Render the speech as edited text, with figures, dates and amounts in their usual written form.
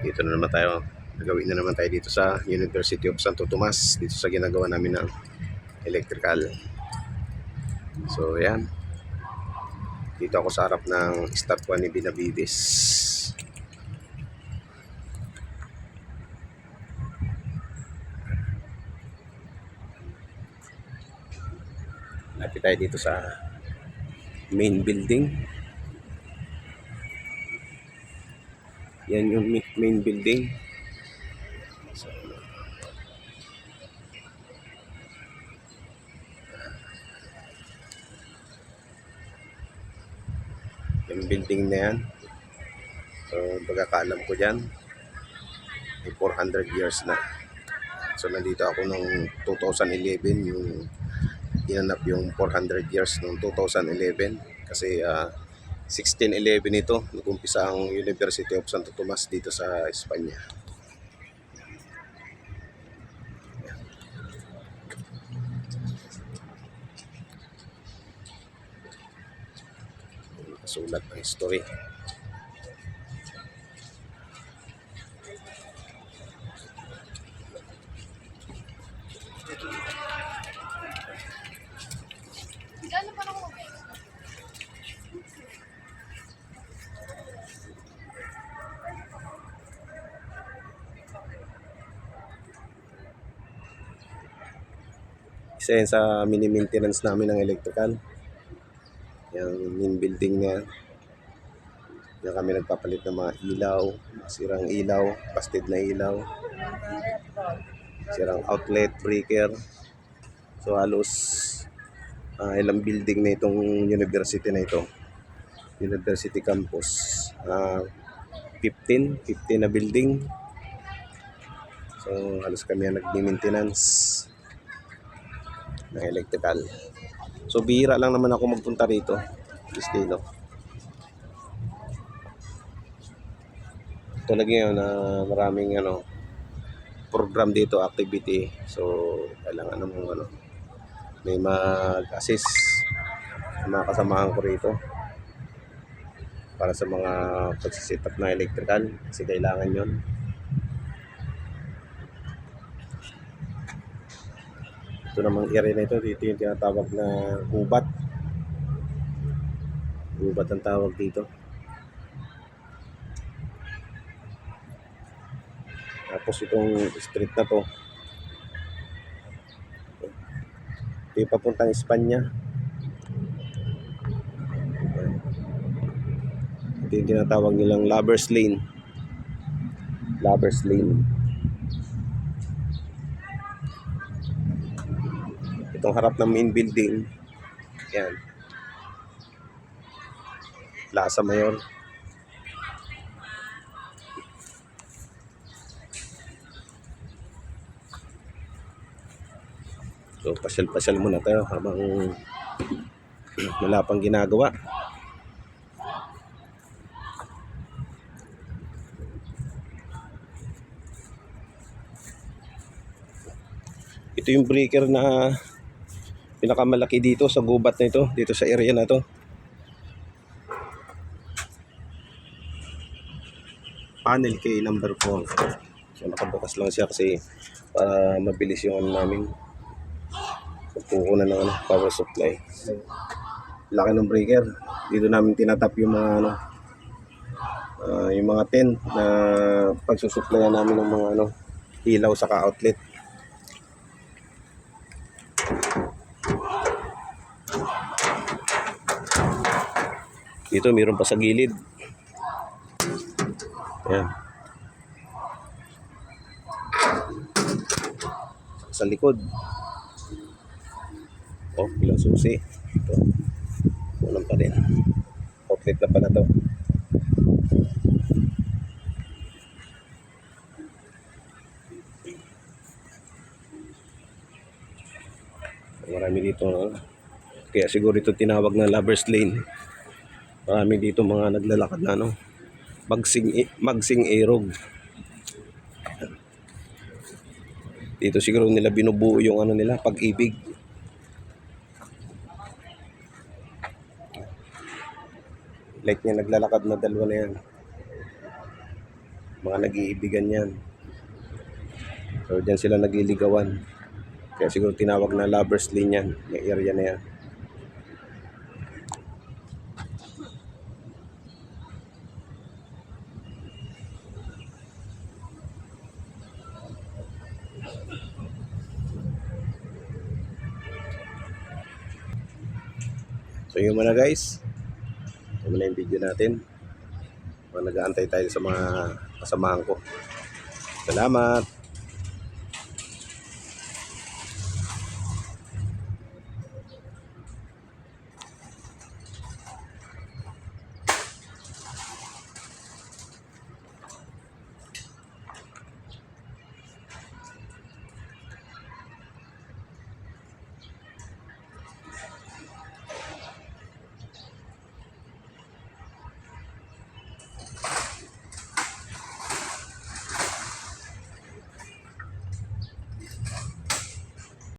Dito na naman tayo. Gagawin na naman tayo dito sa University of Santo Tomas. Dito sa ginagawa namin ng electrical. So, yan. Dito ako sa harap ng statwa ni Benavides. Lapit tayo dito sa main building. Yan yung main building. So, yung building na yan. So, pagkakaalam ko dyan, may 400 years na. So, nandito ako noong 2011, yung ginanap yung 400 years noong 2011. Kasi 1611 ito, nag-umpisa ang University of Santo Tomas dito sa Espanya. Sulat ng history. Isa yan sa mini-maintenance namin ng electrical. Yung main building na yan. Yan kami nagpapalit ng mga ilaw, sirang ilaw, busted na ilaw, sirang outlet, breaker. So halos ilang building na itong university na ito. University campus. 15 na building. So halos kami ang nag-maintenance ng electrical. So bihira lang naman ako magpunta rito, Estilo. Tulad ngayon na maraming program dito, activity. So kailangan namang may mag-assist mga kasamahan ko rito para sa mga pagsiset up na electrical kasi kailangan yon. Ito namang area na ito, dito yung tinatawag na gubat. Gubat ang tawag dito. Tapos itong street na to, ito yung papuntang Espanya. Ito yung tinatawag nilang Lovers Lane. Lovers Lane. Itong harap ng main building, yan, Plaza Mayor. So pasyal-pasyal muna tayo habang wala pang ginagawa. Ito yung breaker na pinakamalaki dito sa gubat na ito, dito sa area na to. Panel K number 4. So nakabukas lang siya kasi para mabilis yung namin pagkukunan ng power supply. Laki ng breaker. Dito namin tinatap yung mga yung mga tent na pagsusuplayan namin ng mga ilaw saka outlet. Dito mayroon pa sa gilid. Ayan. Sa likod. Oh, ilang susi. Ito. Walang pa din. Outlet na pala to. Marami dito. Kaya siguro ito tinawag na Lovers Lane. Marami dito mga naglalakad na Magsing Erog. Dito siguro nila binubuo yung nila, Pag-ibig. Like niya naglalakad na dalawa na yan. Mga nag-iibigan yan. So dyan sila nagliligawan. Kaya siguro tinawag na lovers lane yan. Yung area na yan. So yun muna guys. Ito muna yung video natin. Nag-aantay tayo sa mga kasamahan ko. Salamat!